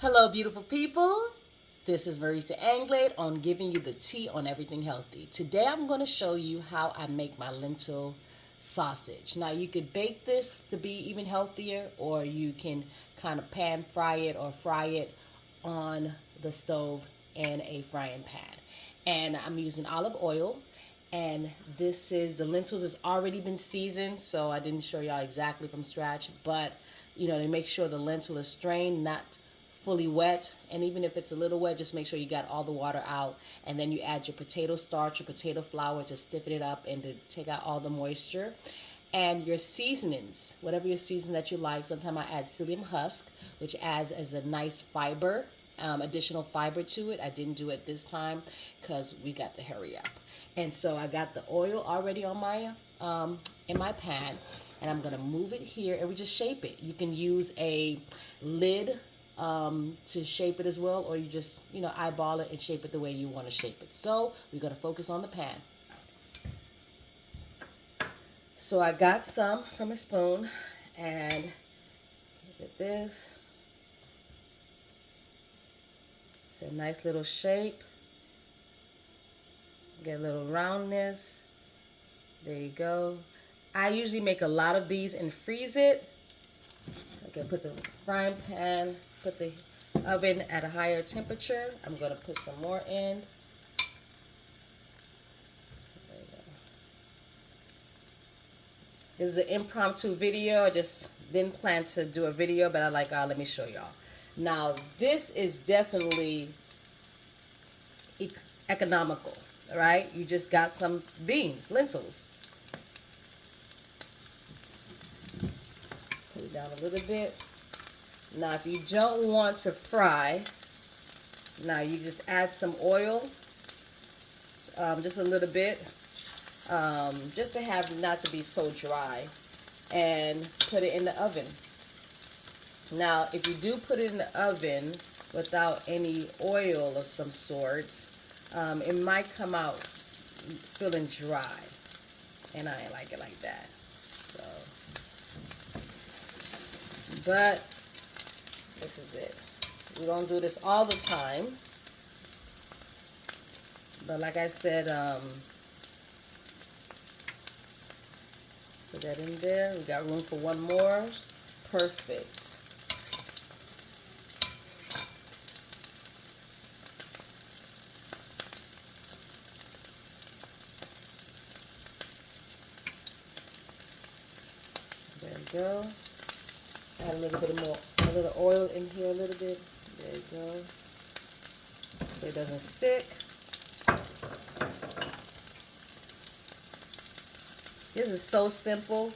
Hello, beautiful people. This is Marisa Anglade on giving you the tea on everything healthy. Today I'm going to show you how I make my lentil sausage. Now you could bake this to be even healthier, or you can kind of pan fry it or fry it on the stove in a frying pan. And I'm using olive oil, and this is the lentils has already been seasoned, so I didn't show y'all exactly from scratch, but to make sure the lentil is strained, not fully wet. And even if it's a little wet, just make sure you got all the water out, and then you add your potato starch or potato flour to stiffen it up and to take out all the moisture. And your seasonings, whatever your season that you like. Sometimes I add psyllium husk, which adds as a nice fiber, additional fiber to it. I didn't do it this time because we got to hurry up. And so I got the oil already on my in my pan, and I'm gonna move it here, and we just shape it. You can use a lid to shape it as well, or you just eyeball it and shape it the way you want to shape it. So we're gonna focus on the pan. So I got some from a spoon, and look at this. It's a nice little shape. Get a little roundness. There you go. I usually make a lot of these and freeze it. Okay, put the frying pan, put the oven at a higher temperature. I'm going to put some more in. There you go. This is an impromptu video. I just didn't plan to do a video, but I like, let me show y'all. Now, this is definitely economical, right? You just got some beans, lentils. Put it down a little bit. Now, if you don't want to fry, now you just add some oil, just a little bit, just to have not to be so dry, and put it in the oven. Now, if you do put it in the oven without any oil of some sort, it might come out feeling dry, and I ain't like it like that. So, but this is it. We don't do this all the time, but like I said, put that in there. We got room for one more. Perfect. There we go. Add a little bit more, a little oil in here a little bit. There you go. So it doesn't stick. This is so simple.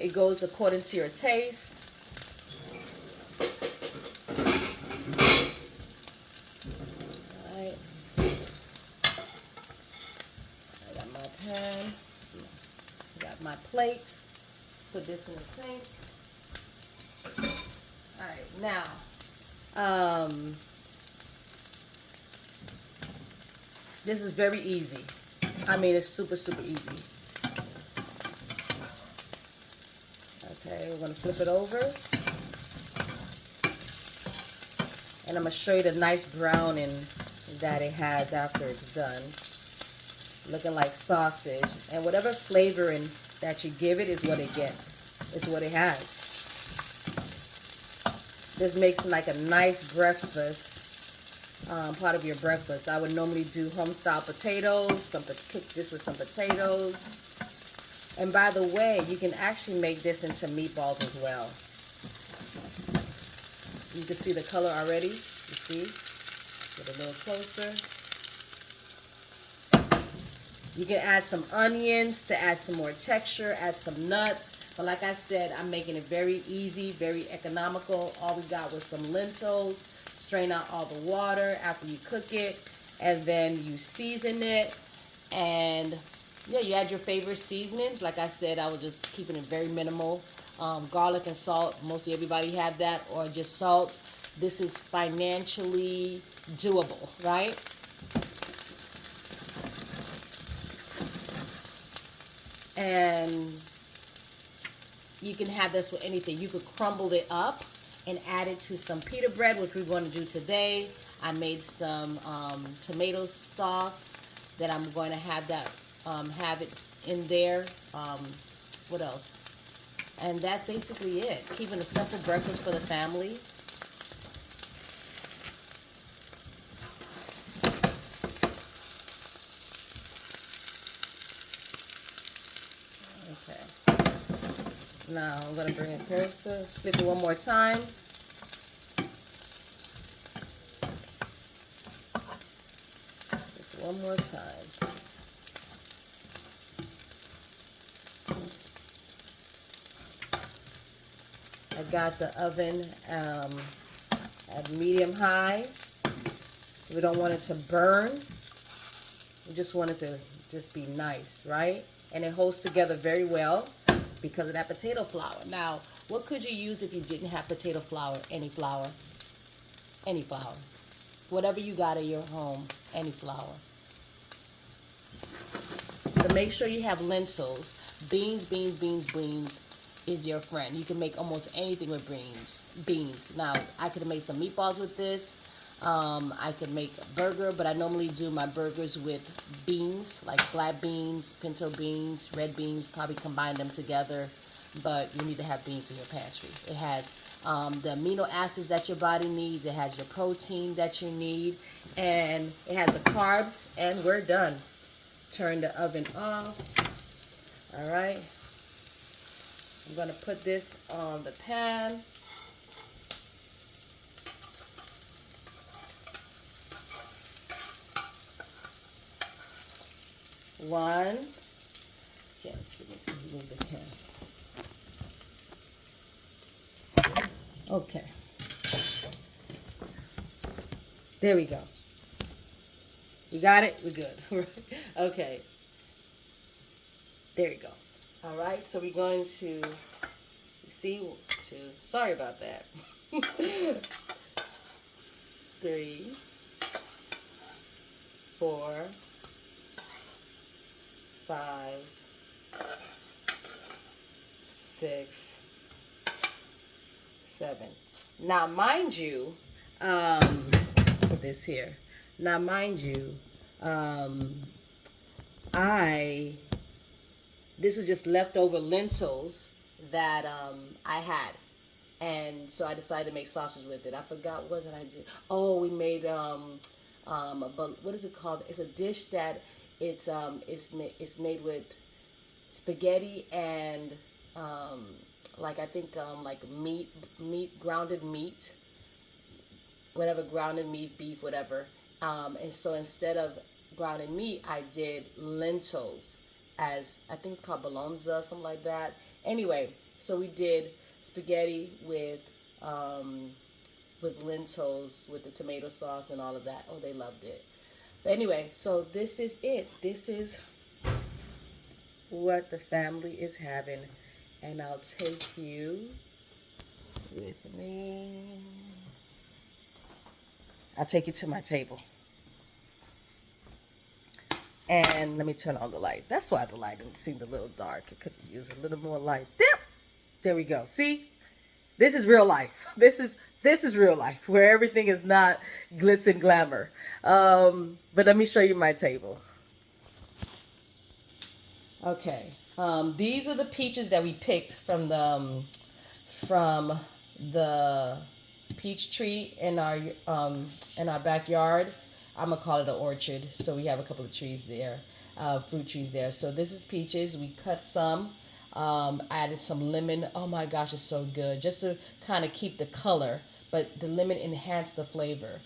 It goes according to your taste. Alright. I got my pan. I got my plate. Put this in the sink. Alright, now, this is very easy. I mean, it's super, super easy. Okay, we're going to flip it over. And I'm going to show you the nice browning that it has after it's done. Looking like sausage. And whatever flavoring that you give it is what it gets. It's what it has. This makes like a nice breakfast, part of your breakfast. I would normally do home-style potatoes, cook this with some potatoes. And by the way, you can actually make this into meatballs as well. You can see the color already. You see? Get a little closer. You can add some onions to add some more texture, add some nuts. But like I said, I'm making it very easy, very economical. All we got was some lentils. Strain out all the water after you cook it. And then you season it. And yeah, you add your favorite seasonings. Like I said, I was just keeping it very minimal. Garlic and salt, mostly everybody have that, or just salt. This is financially doable, right? And you can have this with anything. You could crumble it up and add it to some pita bread, which we're going to do today. I made some tomato sauce that I'm going to have it in there. What else? And that's basically it. Keeping a simple breakfast for the family. Okay. Now I'm gonna bring it closer. Flip it one more time. Flip it one more time. I got the oven at medium high. We don't want it to burn. We just want it to just be nice, right? And it holds together very well because of that potato flour. Now, what could you use if you didn't have potato flour? Any flour. Any flour. Whatever you got at your home, any flour. So make sure you have lentils. Beans, beans, beans, beans is your friend. You can make almost anything with beans. Now, I could have made some meatballs with this. I could make a burger, but I normally do my burgers with beans, like black beans, pinto beans, red beans, probably combine them together. But you need to have beans in your pantry. It has the amino acids that your body needs. It has your protein that you need. And it has the carbs. And we're done. Turn the oven off. All right. I'm going to put this on the pan. One. Yeah, let me see, move the can. Okay. There we go. You got it? We're good. Okay. There you go. All right, so we're going to sorry about that. 3, 4, 5, 6, 7. Now, mind you, put this here. Now, mind you, this was just leftover lentils that I had. And so I decided to make sausage with it. I forgot what did I do. Oh, we made what is it called? It's a dish that it's made with spaghetti and like I think like grounded meat, whatever, grounded meat, beef, whatever. And so instead of grounded meat, I did lentils, as I think it's called bologna, something like that. Anyway, so we did spaghetti with lentils, with the tomato sauce and all of that. Oh, they loved it. But anyway, so this is it. This is what the family is having. And I'll take you with me. I'll take you to my table. And let me turn on the light. That's why the light seemed a little dark. It could use a little more light. There we go. See? This is real life. This is real life, where everything is not glitz and glamour. But let me show you my table. Okay. These are the peaches that we picked from the peach tree in our backyard. I'm gonna call it an orchard. So we have a couple of trees there, fruit trees there. So this is peaches. We cut some, added some lemon. Oh my gosh, it's so good. Just to kind of keep the color, but the lemon enhanced the flavor.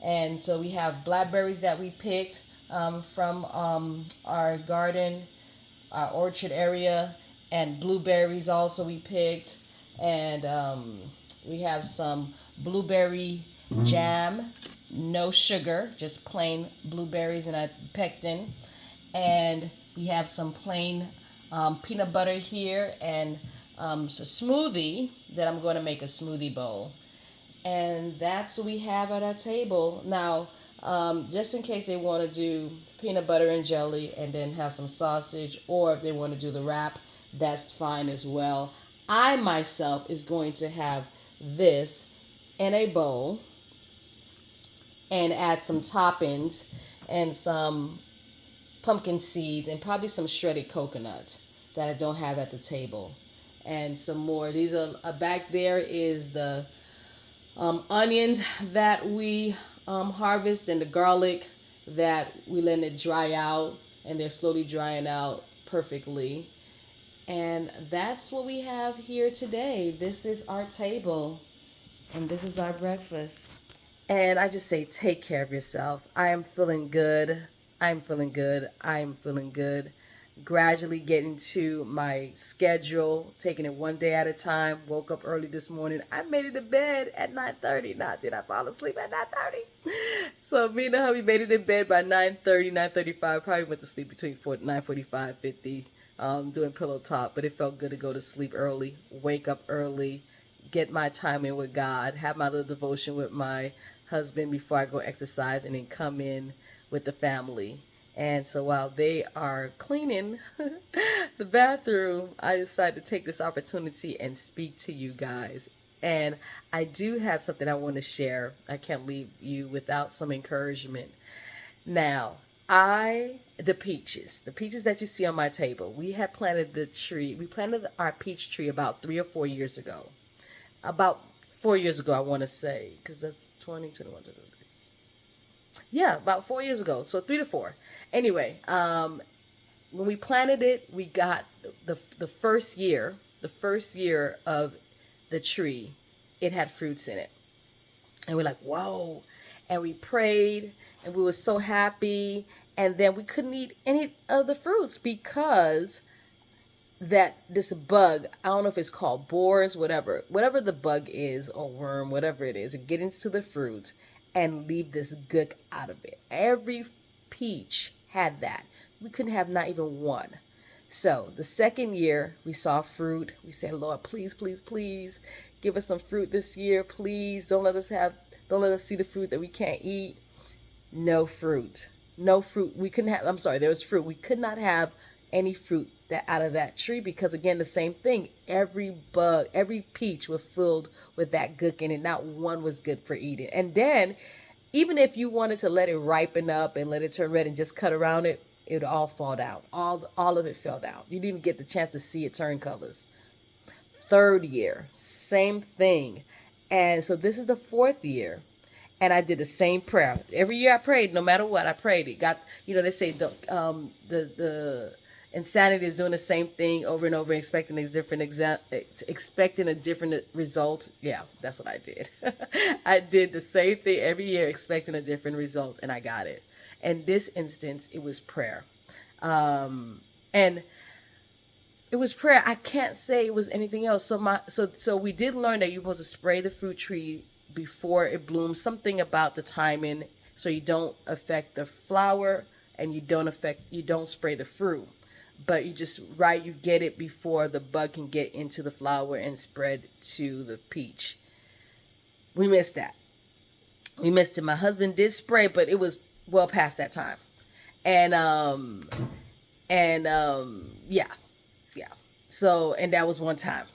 And so we have blackberries that we picked from our garden, our orchard area, and blueberries also we picked. And we have some blueberry jam, no sugar, just plain blueberries and a pectin. And we have some plain peanut butter here, and a smoothie that I'm going to make a smoothie bowl. And that's what we have at our table. Now, just in case they want to do peanut butter and jelly and then have some sausage, or if they want to do the wrap, that's fine as well. I myself is going to have this in a bowl and add some toppings and some pumpkin seeds and probably some shredded coconut that I don't have at the table. And some more. These are back there is the onions that we harvest and the garlic that we let it dry out, and they're slowly drying out perfectly. And that's what we have here today. This is our table, and this is our breakfast. And I just say, take care of yourself. I am feeling good. I'm feeling good. I'm feeling good. Gradually getting to my schedule, taking it one day at a time. Woke up early this morning. I made it to bed at 9:30. Now, did I fall asleep at 9:30? So me and the hubby made it in bed by 9:30, 9:35. Probably went to sleep between 9:45, 50, doing pillow talk. But it felt good to go to sleep early, wake up early, get my time in with God, have my little devotion with my husband before I go exercise, and then come in with the family. And so while they are cleaning the bathroom, I decided to take this opportunity and speak to you guys. And I do have something I want to share. I can't leave you without some encouragement. Now, the peaches that you see on my table, we had planted the tree. We planted our peach tree about 3 or 4 years ago. About 4 years ago, I want to say, because that's 2021. Yeah, about 4 years ago. So 3 to 4. Anyway, when we planted it, we got the first year, of the tree, it had fruits in it. And we're like, whoa. And we prayed and we were so happy. And then we couldn't eat any of the fruits because that this bug, I don't know if it's called boars, whatever the bug is, or worm, whatever it is, it get into the fruit and leave this gook out of it. Every peach had that. We couldn't have not even one. So the second year we saw fruit. We said, Lord, please, please, please give us some fruit this year. Please don't let us see the fruit that we can't eat. No fruit. No fruit. We couldn't have, I'm sorry, there was fruit. We could not have any fruit that out of that tree because, again, the same thing. Every peach was filled with that gook in it. Not one was good for eating. And then, even if you wanted to let it ripen up and let it turn red and just cut around it, it would all fall down. All of it fell down. You didn't get the chance to see it turn colors. Third year, same thing. And so this is the fourth year. And I did the same prayer. Every year I prayed, no matter what, I prayed. It got, they say the insanity is doing the same thing over and over, expecting a different result. Yeah, that's what I did. I did the same thing every year, expecting a different result, and I got it. In this instance, it was prayer. And it was prayer. I can't say it was anything else. So we did learn that you're supposed to spray the fruit tree before it blooms. Something about the timing, so you don't affect the flower and you don't spray the fruit. But you get it before the bug can get into the flower and spread to the peach. We missed that. We missed it. My husband did spray, but it was well past that time. And yeah. So, and that was one time.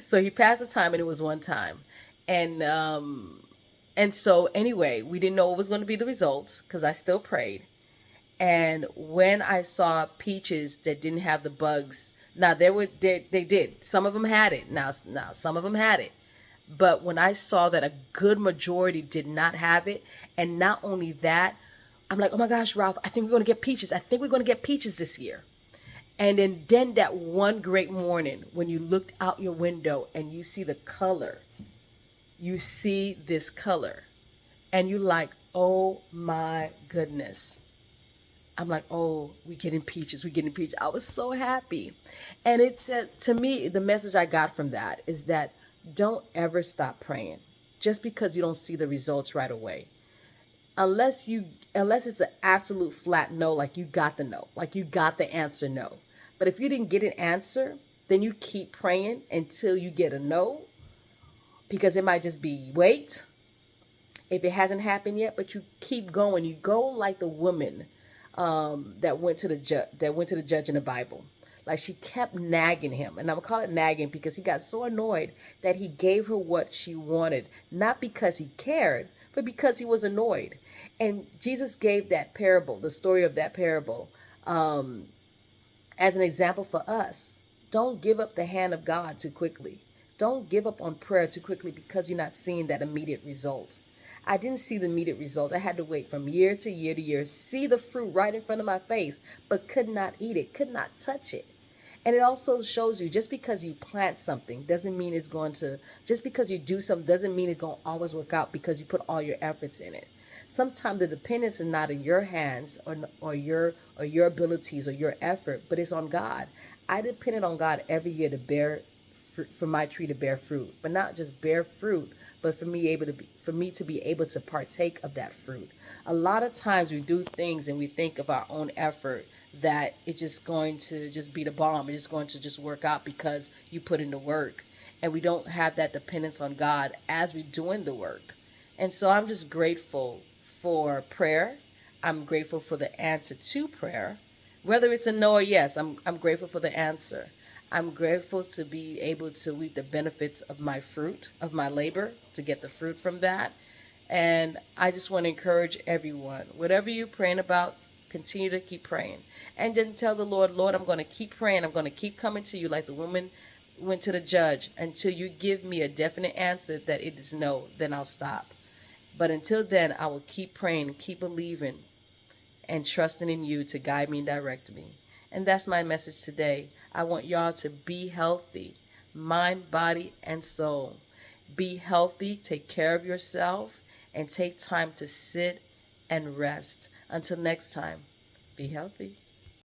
So he passed the time, and it was one time. And so anyway, we didn't know what was going to be the results because I still prayed. And when I saw peaches that didn't have the bugs, now they did. Some of them had it. Now some of them had it. But when I saw that a good majority did not have it, and not only that, I'm like, oh my gosh, Ralph, I think we're going to get peaches. I think we're going to get peaches this year. And then that one great morning when you looked out your window and you see the color, you see this color, and you're like, oh my goodness. I'm like, oh, we're getting peaches. I was so happy. And it said, to me, the message I got from that is that don't ever stop praying just because you don't see the results right away. Unless it's an absolute flat no, like you got the no, like you got the answer no. But if you didn't get an answer, then you keep praying until you get a no, because it might just be wait if it hasn't happened yet, but you keep going. You go like the woman that went to the judge in the Bible. Like she kept nagging him. And I'm going to call it nagging because he got so annoyed that he gave her what she wanted. Not because he cared, but because he was annoyed. And Jesus gave that parable, the story of that parable, as an example for us. Don't give up the hand of God too quickly. Don't give up on prayer too quickly because you're not seeing that immediate result. I didn't see the immediate result. I had to wait from year to year to year, see the fruit right in front of my face, but could not eat it, could not touch it. And it also shows you just because you plant something doesn't mean it's going to, just because you do something doesn't mean it's going to always work out because you put all your efforts in it. Sometimes the dependence is not in your hands or your abilities or your effort, but it's on God. I depended on God every year to bear fruit, for my tree to bear fruit, but not just bear fruit, but for me to be able to partake of that fruit. A lot of times we do things and we think of our own effort that it's just going to just be the bomb. It's just going to just work out because you put in the work. And we don't have that dependence on God as we're doing the work. And so I'm just grateful for prayer. I'm grateful for the answer to prayer. Whether it's a no or yes, I'm grateful for the answer. I'm grateful to be able to reap the benefits of my fruit, of my labor, to get the fruit from that. And I just want to encourage everyone, whatever you're praying about, continue to keep praying. And then tell the Lord, Lord, I'm going to keep praying. I'm going to keep coming to you like the woman went to the judge until you give me a definite answer that it is no, then I'll stop. But until then, I will keep praying, keep believing, and trusting in you to guide me and direct me. And that's my message today. I want y'all to be healthy, mind, body, and soul. Be healthy, take care of yourself, and take time to sit and rest. Until next time, be healthy.